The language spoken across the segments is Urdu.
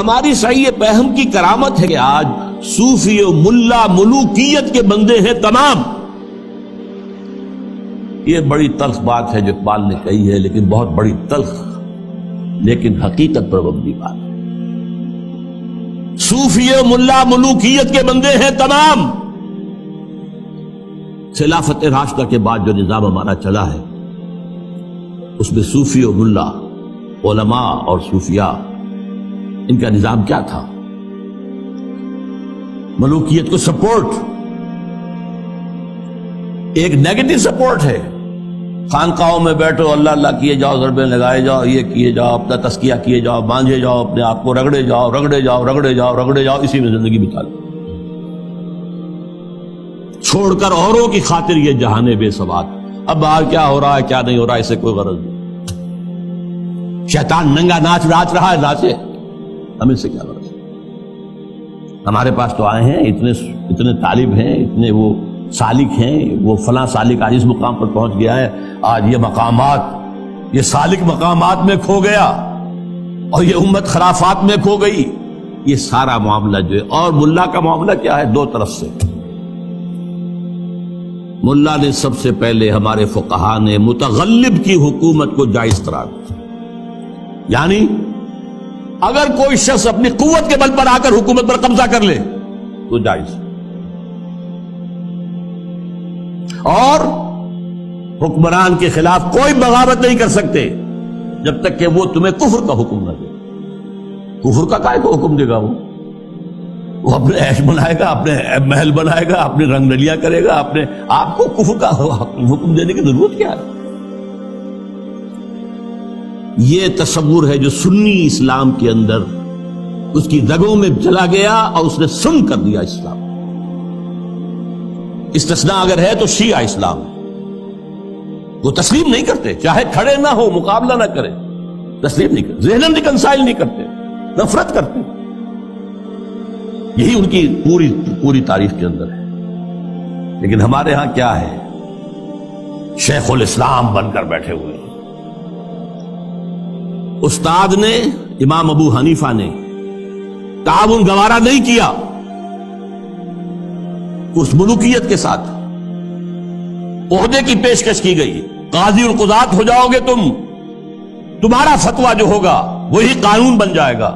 ہماری صحیح پہم کی کرامت ہے کہ آج صوفی و ملا ملوکیت کے بندے ہیں تمام. یہ بڑی تلخ بات ہے جو اقبال نے کہی ہے، لیکن بہت بڑی تلخ لیکن حقیقت پر مبنی بات ہے. صوفی و ملا ملوکیت کے بندے ہیں تمام. خلافت راشدہ کے بعد جو نظام ہمارا چلا ہے اس میں صوفی و ملا، علماء اور صوفیاء، ان کا نظام کیا تھا؟ ملوکیت کو سپورٹ، ایک نیگیٹو سپورٹ ہے. خانقاہوں میں بیٹھو، اللہ اللہ کیے جاؤ، ضربیں لگائے جاؤ، یہ کیے جاؤ، اپنا تزکیہ کیے جاؤ، مانجے جاؤ، اپنے آپ کو رگڑے جاؤ رگڑے جاؤ رگڑے جاؤ رگڑے جاؤ، اسی میں زندگی بتا لو، چھوڑ کر اوروں کی خاطر یہ جہان بے ثبات. اب باہر کیا ہو رہا ہے کیا نہیں ہو رہا ہے اسے کوئی غرض نہیں. شیطان ننگا ناچ رہا ہے، ناچے، ہمیں سے کیا غرض. ہمارے پاس تو آئے ہیں اتنے طالب ہیں، اتنے وہ سالک ہیں، وہ فلاں سالک آج اس مقام پر پہنچ گیا ہے، آج یہ مقامات، یہ سالک مقامات میں کھو گیا اور یہ امت خرافات میں کھو گئی. یہ سارا معاملہ جو ہے، اور ملا کا معاملہ کیا ہے؟ دو طرف سے. ملا نے سب سے پہلے، ہمارے فقہا نے متغلب کی حکومت کو جائز قرار دیا. یعنی اگر کوئی شخص اپنی قوت کے بل پر آ کر حکومت پر قبضہ کر لے تو جائز، اور حکمران کے خلاف کوئی بغاوت نہیں کر سکتے جب تک کہ وہ تمہیں کفر کا حکم نہ دے. کفر کا کائے کو حکم دے گا؟ وہ اپنے عیش بنائے گا، اپنے محل بنائے گا، اپنے رنگ رلیاں کرے گا، اپنے آپ کو کفر کا حکم دینے کی ضرورت کیا ہے؟ یہ تصور ہے جو سنی اسلام کے اندر اس کی رگوں میں چلا گیا اور اس نے سن کر دیا اسلام. استثناء اگر ہے تو شیعہ اسلام، وہ تسلیم نہیں کرتے، چاہے کھڑے نہ ہو، مقابلہ نہ کرے، تسلیم نہیں کرتے، ذہناً ریکنسائل نہیں کرتے، نفرت کرتے. یہی ان کی پوری تاریخ کے اندر ہے. لیکن ہمارے ہاں کیا ہے؟ شیخ الاسلام بن کر بیٹھے ہوئے ہیں. استاد نے، امام ابو حنیفہ نے تعاون گوارا نہیں کیا اس ملوکیت کے ساتھ. عہدے کی پیشکش کی گئی، قاضی القضات ہو جاؤ گے تم، تمہارا فتویٰ جو ہوگا وہی قانون بن جائے گا.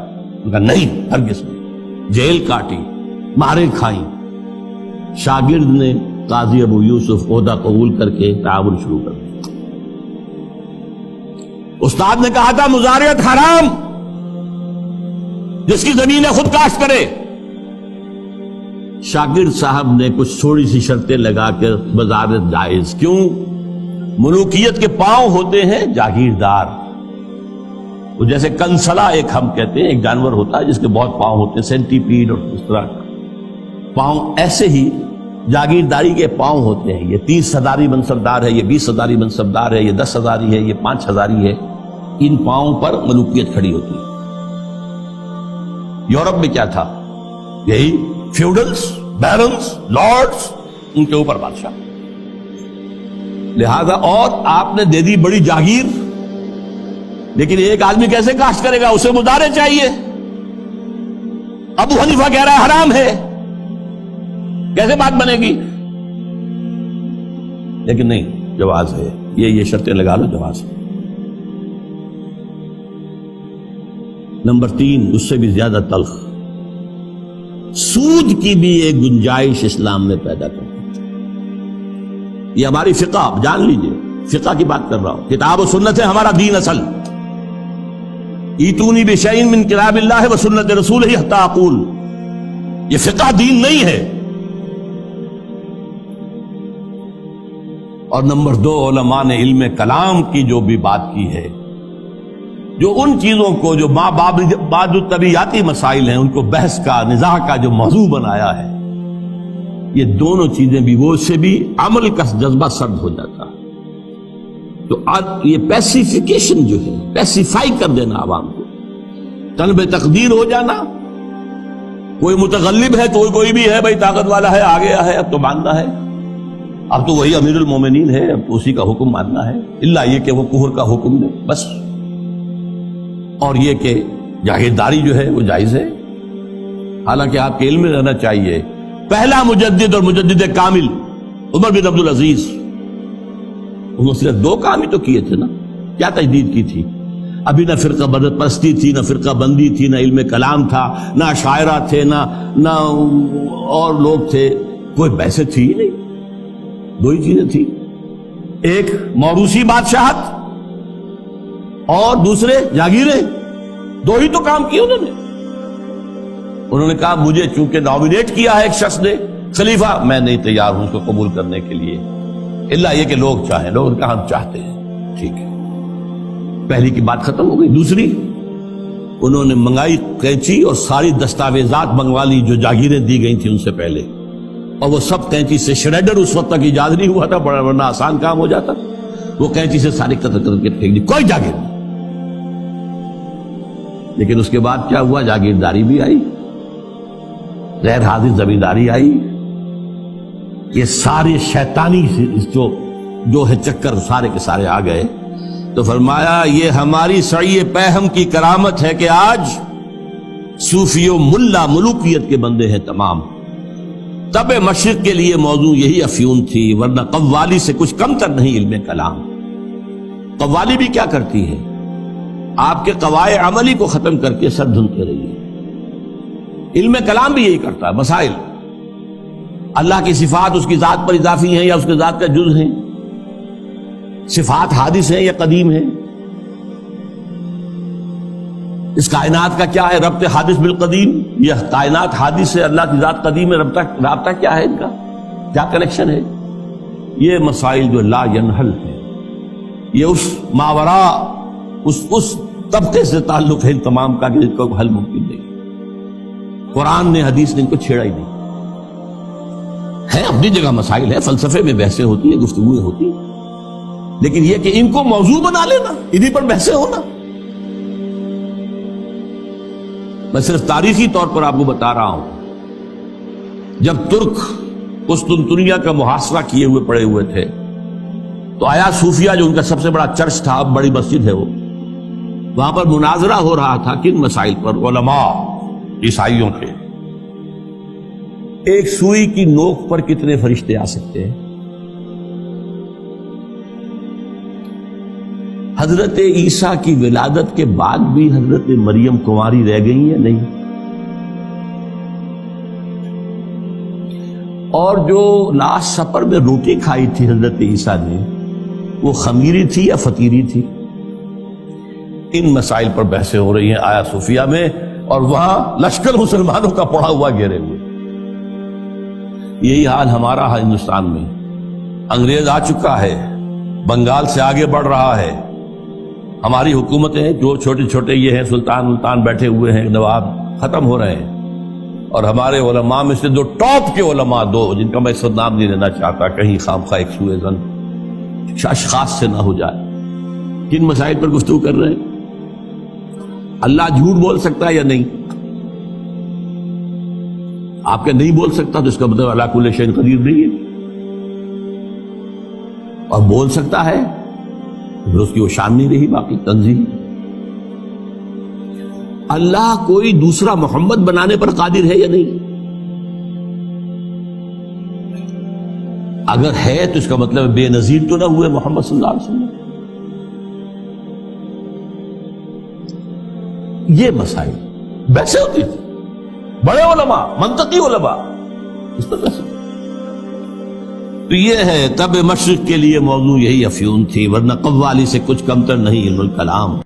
نہیں، ہرگز نہیں. جیل کاٹی، مارے کھائیں. شاگرد نے قاضی ابو یوسف عہدہ قبول کر کے تعاون شروع کر دیا. استاد نے کہا تھا مزارعت حرام، جس کی زمین خود کاشت کرے. شاگرد صاحب نے کچھ تھوڑی سی شرطیں لگا کے مزارعت جائز. کیوں؟ ملوکیت کے پاؤں ہوتے ہیں جاگیردار. وہ جیسے کنسلا ایک ہم کہتے ہیں، ایک جانور ہوتا ہے جس کے بہت پاؤں ہوتے ہیں، سینٹی پیڈ اور اس طرح پاؤں، ایسے ہی جاگیرداری کے پاؤں ہوتے ہیں. یہ 30 ہزاری منصبدار ہے، یہ 20 ہزاری منصبدار ہے، یہ 10 ہزاری ہے، یہ 5 ہزاری ہے. ان پاؤں پر ملوکیت کھڑی ہوتی ہے. یورپ میں کیا تھا؟ یہی فیوڈلز، بیرنز، لارڈز، ان کے اوپر بادشاہ. لہذا اور آپ نے دے دی بڑی جاگیر، لیکن ایک آدمی کیسے کاشت کرے گا؟ اسے مزارع چاہیے. ابو حنیفہ کہہ رہا ہے حرام ہے، کیسے بات بنے گی؟ لیکن نہیں، جواز ہے. یہ شرطیں لگا لو، جواز ہے. نمبر 3، اس سے بھی زیادہ تلخ، سود کی بھی ایک گنجائش اسلام میں پیدا کر دی. یہ ہماری فقہ، آپ جان لیجئے، فقہ کی بات کر رہا ہوں. کتاب و سنت ہے ہمارا دین اصل. ایتونی بشیء من کتاب اللہ و سنت رسولہ حتی اقول. یہ فقہ دین نہیں ہے. اور نمبر 2، علماء نے علم کلام کی جو بھی بات کی ہے، جو ان چیزوں کو جو بعد الطبیعیاتی مسائل ہیں ان کو بحث کا، نزاع کا جو موضوع بنایا ہے، یہ دونوں چیزیں بھی، وہ سے بھی عمل کا جذبہ سرد ہو جاتا ہے. تو یہ پیسیفیکیشن جو ہے، پیسیفائی کر دینا عوام کو، طلب تقدیر ہو جانا. کوئی متغلب ہے تو کوئی بھی ہے بھائی، طاقت والا ہے، آ گیا ہے، اب تو ماننا ہے، اب تو وہی امیر المومنین ہے، اب تو اسی کا حکم ماننا ہے، الا یہ کہ وہ کفر کا حکم دے بس. اور یہ کہ جاگیرداری جو ہے وہ جائز ہے، حالانکہ آپ کے علم میں رہنا چاہیے پہلا مجدد اور مجدد کامل عمر بن عبد العزیز، انہوں نے صرف 2 کام ہی تو کیے تھے نا، کیا تجدید کی تھی؟ ابھی نہ فرقہ بدت پرستی تھی، نہ فرقہ بندی تھی، نہ علم کلام تھا، نہ شاعرہ تھے، نہ اور لوگ تھے، کوئی بحث تھی ہی نہیں، 2 ہی چیزیں تھی، ایک موروثی بادشاہت اور دوسرے جاگیریں، 2 ہی تو کام کیے انہوں نے کہا مجھے چونکہ نامینیٹ کیا ہے ایک شخص نے خلیفہ، میں نہیں تیار ہوں اس کو قبول کرنے کے لیے، الا یہ کہ لوگ چاہیں، لوگ نے کہا ہم چاہتے ہیں، ٹھیک ہے، پہلی کی بات ختم ہو گئی۔ دوسری، انہوں نے منگائی قینچی اور ساری دستاویزات منگوا لی جو جاگیریں دی گئی تھیں ان سے پہلے، اور وہ سب قینچی سے، شریڈر اس وقت تک ایجاد نہیں ہوا تھا، بڑا ورنہ آسان کام ہو جاتا، وہ قینچی سے ساری قطر کر کے پھینک دی، کوئی جاگیر نہیں۔ لیکن اس کے بعد کیا ہوا؟ جاگیرداری بھی آئی، غیر حاضر زمینداری آئی، یہ سارے شیطانی جو ہے چکر سارے کے سارے آ گئے، تو فرمایا یہ ہماری سعی پہم کی کرامت ہے کہ آج صوفی و ملا ملوکیت کے بندے ہیں تمام۔ تب مشرق کے لیے موضوع یہی افیون تھی، ورنہ قوالی سے کچھ کم تر نہیں علم کلام۔ قوالی بھی کیا کرتی ہے؟ آپ کے قواعد عملی کو ختم کر کے سر دھنتے رہی ہے۔ علم کلام بھی یہی کرتا ہے، مسائل، اللہ کی صفات اس کی ذات پر اضافی ہیں یا اس کی ذات کا جز ہیں، صفات حادث ہیں یا قدیم ہیں، اس کائنات کا کیا ہے ربط حادث بالقدیم، یہ کائنات حادث ہے، اللہ کی ذات قدیم ہے، رابطہ کیا ہے ان کا، کیا کنیکشن ہے؟ یہ مسائل جو لا ینحل ہے، یہ اس ماورا اس طبقے سے تعلق ہے ان تمام کا کہ اس کو حل ممکن نہیں۔ قرآن نے، حدیث نے ان کو چھیڑا ہی نہیں ہے، اپنی جگہ مسائل ہے، فلسفے میں بحثیں ہوتی ہیں، گفتگویں ہوتی ہیں، لیکن یہ کہ ان کو موضوع بنا لینا، انہی پر بحثیں ہونا۔ میں صرف تاریخی طور پر آپ کو بتا رہا ہوں، جب ترک قسطنطنیہ کا محاصرہ کیے ہوئے پڑے ہوئے تھے تو آیا صوفیہ جو ان کا سب سے بڑا چرچ تھا، اب بڑی مسجد ہے وہ، وہاں پر مناظرہ ہو رہا تھا کن مسائل پر؟ علماء عیسائیوں کے، ایک سوئی کی نوک پر کتنے فرشتے آ سکتے ہیں؟ حضرت عیسیٰ کی ولادت کے بعد بھی حضرت مریم کنواری رہ گئی یا نہیں؟ اور جو لاسٹ سپر میں روٹی کھائی تھی حضرت عیسیٰ نے، وہ خمیری تھی یا فطیری تھی؟ ان مسائل پر بحثیں ہو رہی ہیں آیا صوفیہ میں، اور وہاں لشکر مسلمانوں کا پڑا ہوا گھیرے ہوئے۔ یہی حال ہمارا ہے ہندوستان میں، انگریز آ چکا ہے، بنگال سے آگے بڑھ رہا ہے، ہماری حکومتیں جو چھوٹے چھوٹے یہ ہیں سلطان بیٹھے ہوئے ہیں، نواب ختم ہو رہے ہیں، اور ہمارے علماء میں سے جو ٹاپ کے علماء، 2 جن کا میں اس وقت نام نہیں لینا چاہتا کہیں خامخواہ ایک سوء ظن اشخاص سے نہ ہو جائے، کن مسائل پر گفتگو کر رہے ہیں؟ اللہ جھوٹ بول سکتا ہے یا نہیں؟ آپ کے نہیں بول سکتا تو اس کا مطلب اللہ کل شیء قدیر نہیں ہے، اور بول سکتا ہے پھر اس کی وہ شان نہیں رہی باقی تنزیہ۔ اللہ کوئی دوسرا محمد بنانے پر قادر ہے یا نہیں؟ اگر ہے تو اس کا مطلب بے نظیر تو نہ ہوئے محمد صلی اللہ علیہ وسلم۔ یہ مسائل ویسے ہوتی تھی، بڑے علماء، منطقی علماء اس پر ویسے۔ تو یہ ہے تب مشرق کے لیے موضوع یہی افیون تھی، ورنہ قوالی سے کچھ کمتر نہیں علم الکلام۔